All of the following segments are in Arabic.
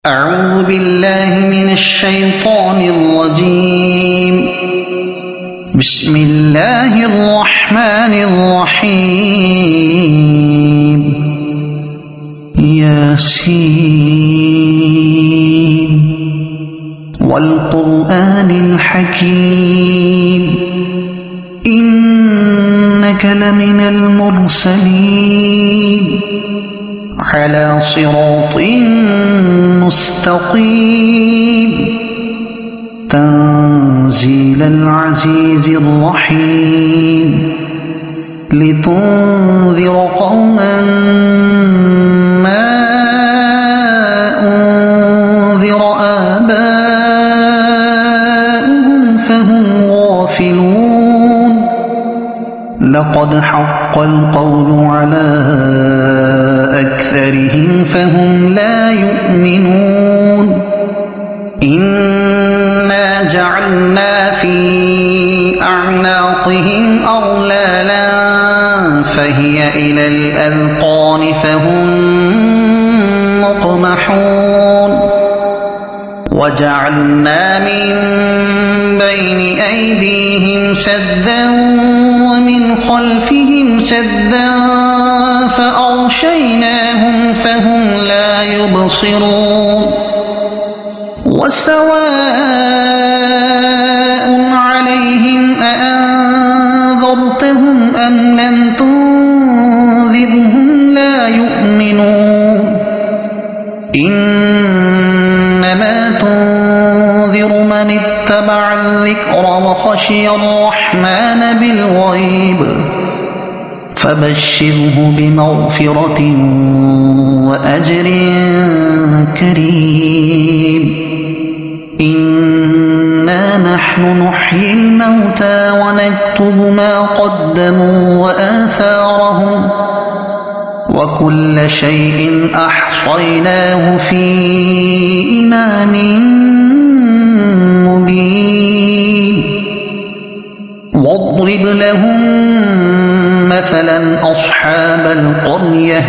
أعوذ بالله من الشيطان الرجيم. بسم الله الرحمن الرحيم. ياسين والقرآن الحكيم إنك لمن المرسلين على صراط مستقيم تنزيل العزيز الرحيم لتنذر قوما ما أنذر آباؤهم فهم غافلون. لقد حق القول على أكثرهم فهم لا يؤمنون. إنا جعلنا في أعناقهم أغلالا فهي إلى الأذقان فهم مقمحون. وجعلنا من بين أيديهم سدا ومن خلفهم سدا فأغشيناهم فهم لا يبصرون. وسواء عليهم أأنذرتهم أم لم تنذرهم لا يؤمنون. إنما تنذر من اتبع الذكر وخشي الرحمن بالغيب فبشره بمغفرة وأجر كريم. إنا نحن نحيي الموتى ونكتب ما قدموا وآثارهم وكل شيء أحصيناه في إمام مبين. واضرب لهم مثلا أصحاب القرية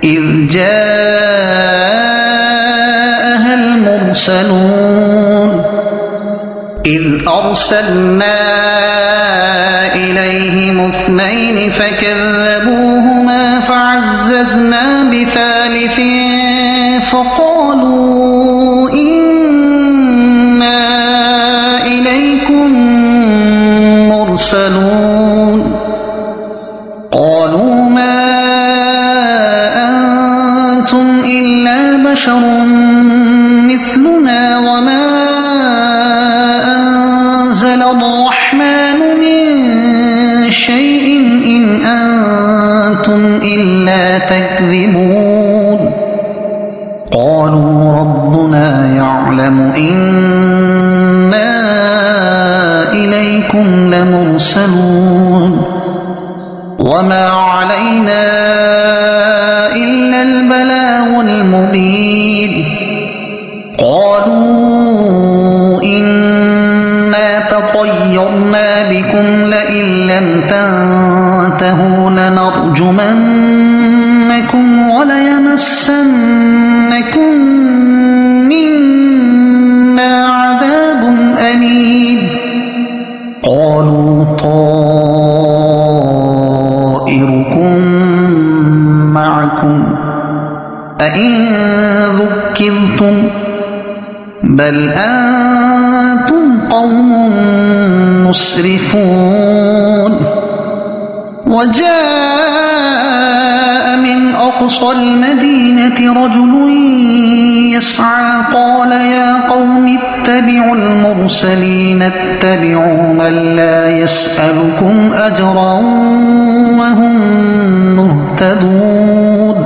إذ جاءها المرسلون إذ أرسلنا إليهم اثنين فكذبوهما فعززنا بثالث فقالوا إنا إليكم مرسلون. قالوا ما أنتم إلا بشر مثلنا وما أنزل الرحمن من شيء إن أنتم إلا تكذبون. قالوا ربنا يعلم إنا إليكم لمرسلون وما علينا إلا البلاغ المبين. قالوا إنا تطيرنا بكم لئن لم تنتهوا لنرجمنكم وليمسنكم منا عذاب أليم. قالوا طائركم معكم أئن ذكرتم بل أنتم قوم مسرفون. وجاء من أقصى المدينة رجل يسعى قال يا قوم اتبعوا المرسلين اتبعوا من لا يسألكم أجرا وهم مهتدون.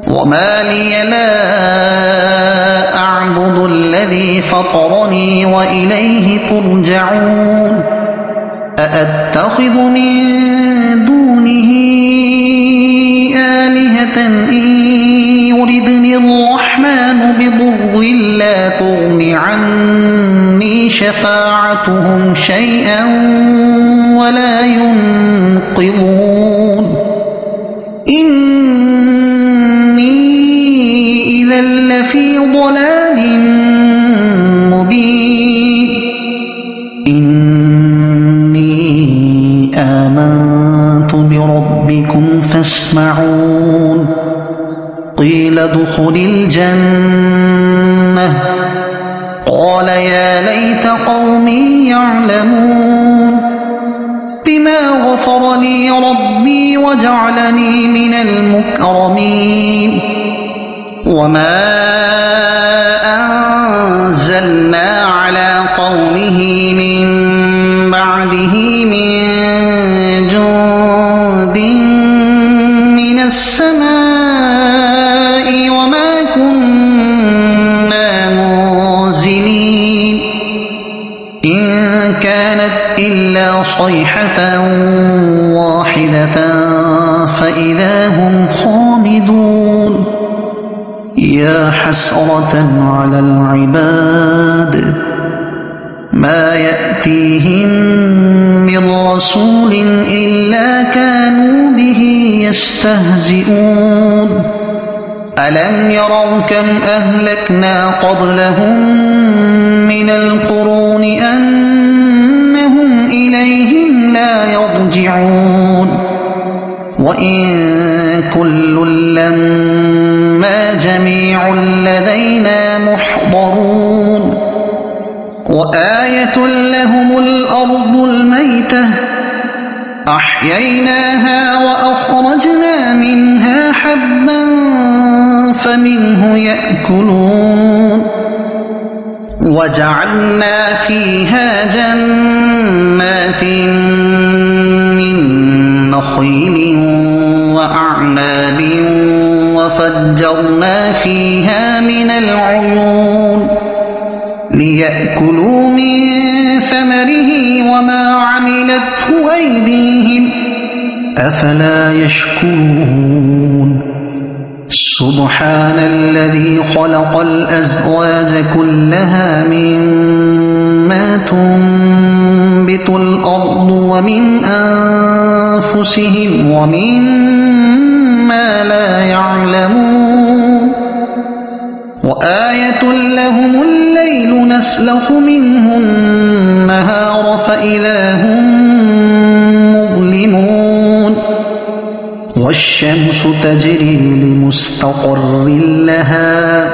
وما لي لا أعبد الذي فطرني وإليه ترجعون. أأتخذ من دونه آلهة إن يردني الرحمن بضر لا تغن عني شفاعتهم شيئا ولا ينقذون. إني إذا لفي ضلال مبين إني آمنت بربكم فاسمعون قيل ادخل الجنة قال يا ليت قومي يعلمون بما غفر لي ربي وجعلني من المكرمين وما أنزلنا على قومه من بعده من جند من السماء وما كنا منزلين إن كانت إلا صيحة واحدة فإذا هم خامدون يا حسرة على العباد ما يأتيهم من رسول إلا كانوا به يستهزئون ألم يروا كم أهلكنا قبلهم من القرون أنهم إليهم لا يرجعون وإن كل لما جميع لدينا محضرون وآية لهم الأرض الميتة أحييناها وأخرجنا منها حبا فمنه يأكلون وجعلنا فيها جنات من نخيل وأعناب وفجرنا فيها من العيون ليأكلوا من ثمره وما عملته أيديهم أفلا يشكرون سبحان الذي خلق الأزواج كلها مما تنبت الأرض ومن أنفسهم ومما لا يعلمون وآية لهم الليل نسلخ منه النهار فإذا هم مظلمون والشمس تجري لمستقر لها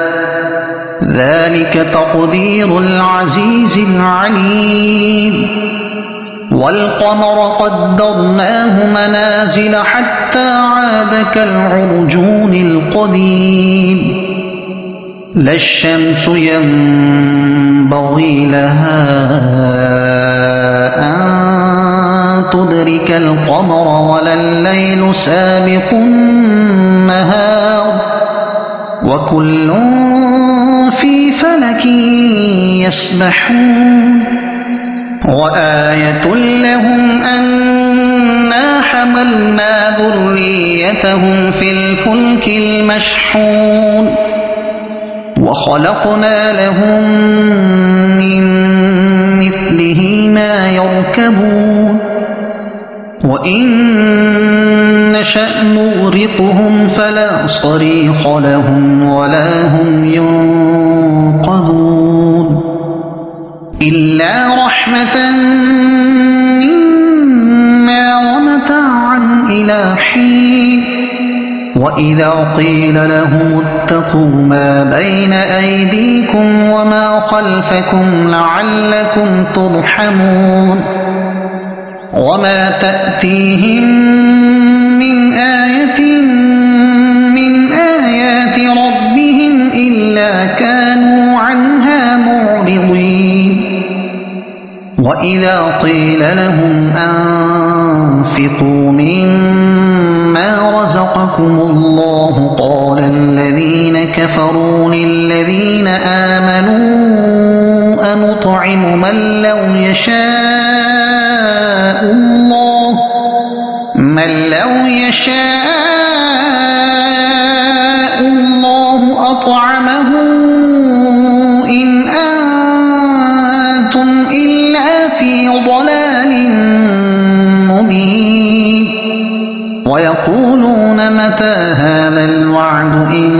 ذلك تقدير العزيز العليم والقمر قدرناه منازل حتى عاد كالعرجون القديم لا الشمس ينبغي لها أن تدرك القمر ولا الليل سابق النهار وكل في فلك يسبحون وآية لهم أنا حملنا ذريتهم في الفلك المشحون وخلقنا لهم من مثله ما يركبون وإن نشأ نغرقهم فلا صريخ لهم ولا هم ينقذون إلا رحمة منا ومتاعا إلى حين وإذا قيل لهم اتقوا ما بين أيديكم وما خلفكم لعلكم ترحمون وما تأتيهم من آية من آيات ربهم إلا كانوا عنها معرضين وإذا قيل لهم أنفقوا مما رزقكم الله قال الذين كفروا للذين آمنوا أنطعم من لو يشاء الله أطعمه إن أنتم إلا في ضلال مبين ويقولون متى هذا الوعد إن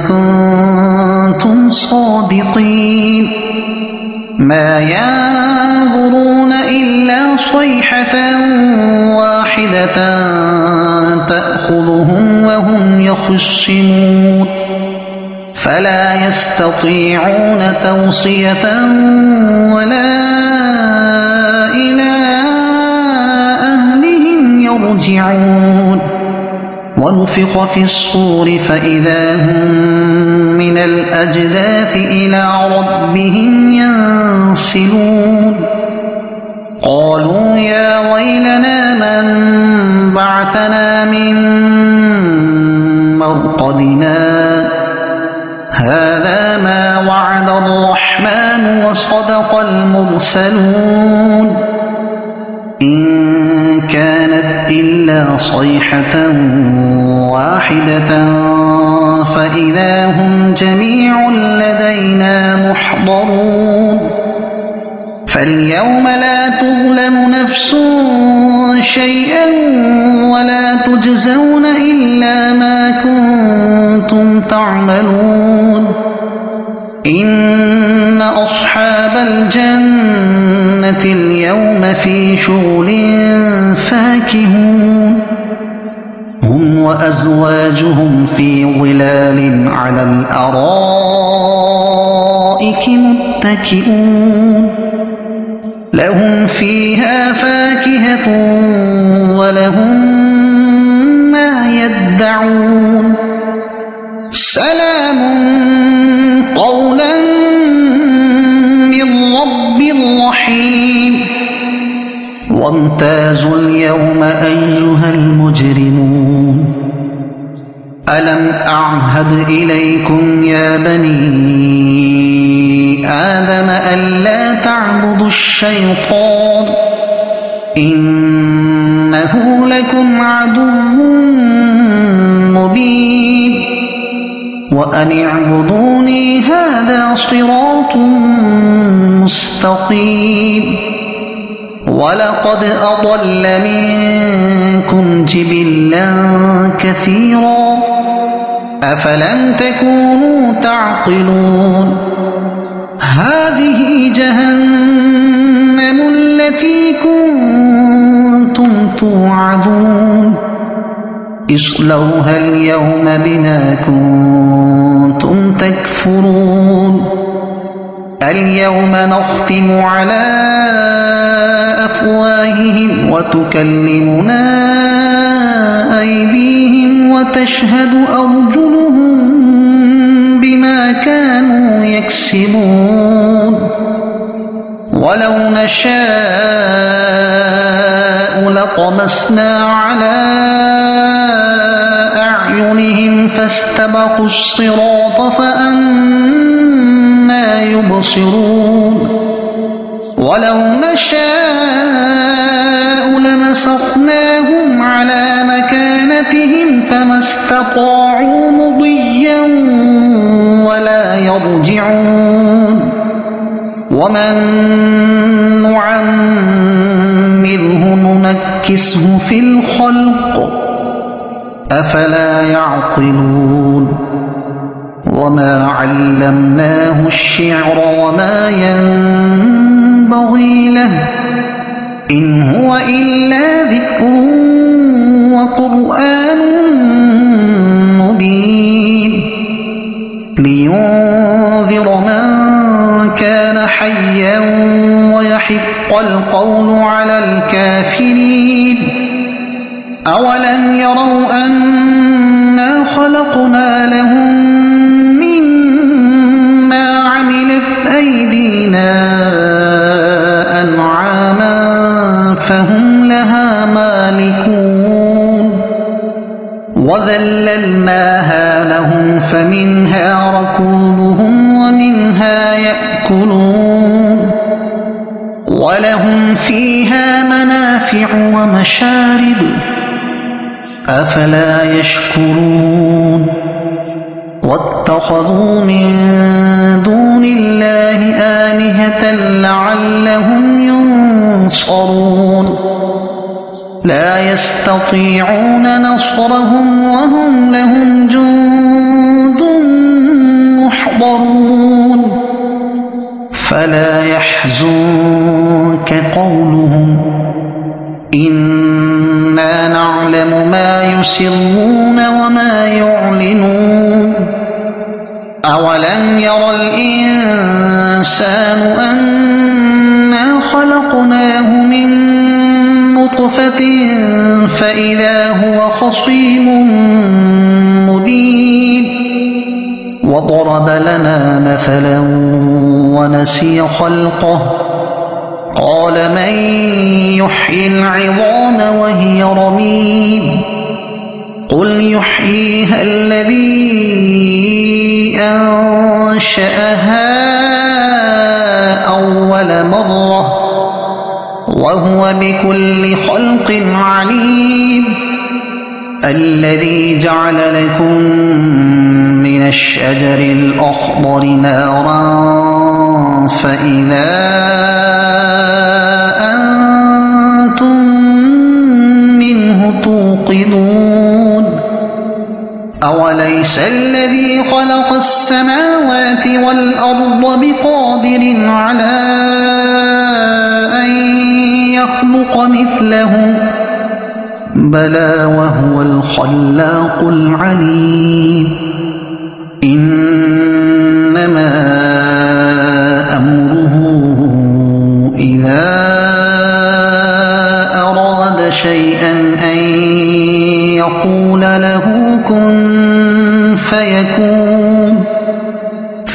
كنتم صادقين ما ينظرون إلا صيحة واحدة تأخذهم وهم يخصمون فلا يستطيعون توصية ولا إلى أهلهم يرجعون ونفخ في الصور فإذا هم من الأجداث إلى ربهم ينسلون قالوا يا ويلنا من بعثنا من مرقدنا هذا ما وعد الرحمن وصدق المرسلون إن كانت إلا صيحة واحدة فإذا هم جميع لدينا محضرون فاليوم لا تظلم نفس شيئا ولا تجزون إلا ما كنتم تعملون إن أصحاب الجنة اليوم في شغل فاكهون هم وأزواجهم في ظلال على الأرائك متكئون لهم فيها فاكهة ولهم ما يدعون سلام قولا من رب رحيم وامتازوا اليوم أيها المجرمون ألم أعهد إليكم يا بني آدم ألا تعبدوا الشيطان إنه لكم عدو مبين وأن اعبدوني هذا صراط مستقيم ولقد أضل منكم جبلا كثيرا أفلم تكونوا تعقلون هذه جهنم التي كنتم توعدون اصلوها اليوم بما كنتم تكفرون اليوم نختم على أفواههم وتكلمنا أيديهم وتشهد أرجلهم بما كانوا يكسبون ولو نشاء لطمسنا على أعينهم فاستبقوا الصراط فأنى يبصرون ولو نشاء لمسخناهم على مكانتهم فما استطاعوا مضيا ولا يرجعون ومن نعمره ننكسه في الخلق أفلا يعقلون وما علمناه الشعر وما ينبغي له إن هو إلا ذكر وقرآن مبين لينذر من كان حيا ويحق القول على الكافرين أولم يروا أنا خلقنا لهم مما عملت أيدينا أنعاما فهم لها مالكون وذللناها لهم فمنها ركوبهم ومنها يأكلون ولهم فيها منافع ومشارب أفلا يشكرون واتخذوا من دون الله آلهة لعلهم ينصرون لا يستطيعون نصرهم وهم لهم جند محضرون يسرون وما يعلنون أولم ير الإنسان أنا خلقناه من نطفة فإذا هو خصيم مبين وضرب لنا مثلا ونسي خلقه قال من يحيي العظام وهي رميم قل يحييها الذي أنشأها أول مرة وهو بكل خلق عليم الذي جعل لكم من الشجر الأخضر نارا فإذا أنتم منه توقدون أوليس الذي خلق السماوات والأرض بقادر على أن يخلق مثلهم بلى وهو الخلاق العليم إنما أمره إذا أراد شيئا أن يقول له كن فيكون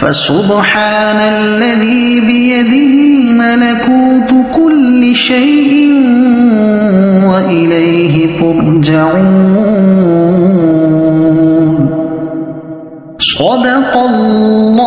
فسبحان الذي بيده ملكوت كل شيء وإليه ترجعون صدق الله